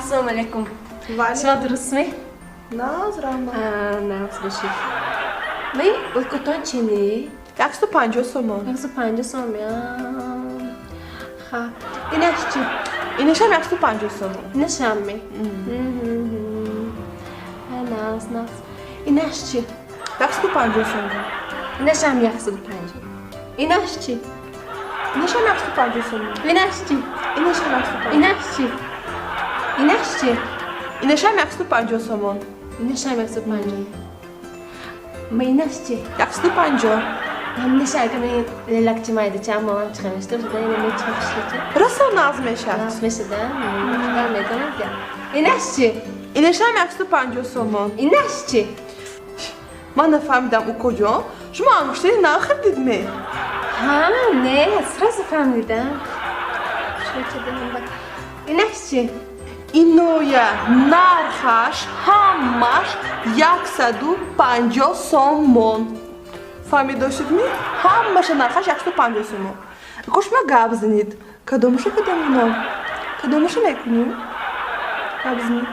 السلام عليكم. وعليكم. شو هذا اسمي؟ Nazrama. ناس بشير. مي الكوتونشيني. Jak to panjo somo? Jak to panjo somo? Ha. İnaşçı. İneşem jak to panjo somo? İnaşam mı? Nas. İnaşçı. Jak to panjo somo? İnaşam yaksın panjo. İnaşçı. İneşem jak to panjo somo? İnaşçı. İneşem jak to panjo. İnaşçı. İnaşçı. İneşem jak to panjo somo? İnaşam yaksın panjo. Ma İnaşçı. Jak to panjo? هم نشأ كمان لك ما يدي تعمل ما تخمش تبغى دايما نتخمش Rasa nazmeşat. ناس مش ده ده ما يدوم ده إناشتي İneşem jak to panjo somo? إناشتي Mana famidam u kojo. Şuma almıştı ne akırdın mı? ها نه سراس فهمي ده شو كده من بك إناشتي İnoya narhaş hammaş yaksadu panjo somon. Фамидошит ми, хаммаша нархаш як то панjo somo. Koşma gabznit. Kadomusha kadamno. Kadomusha mekunu. Gabznit.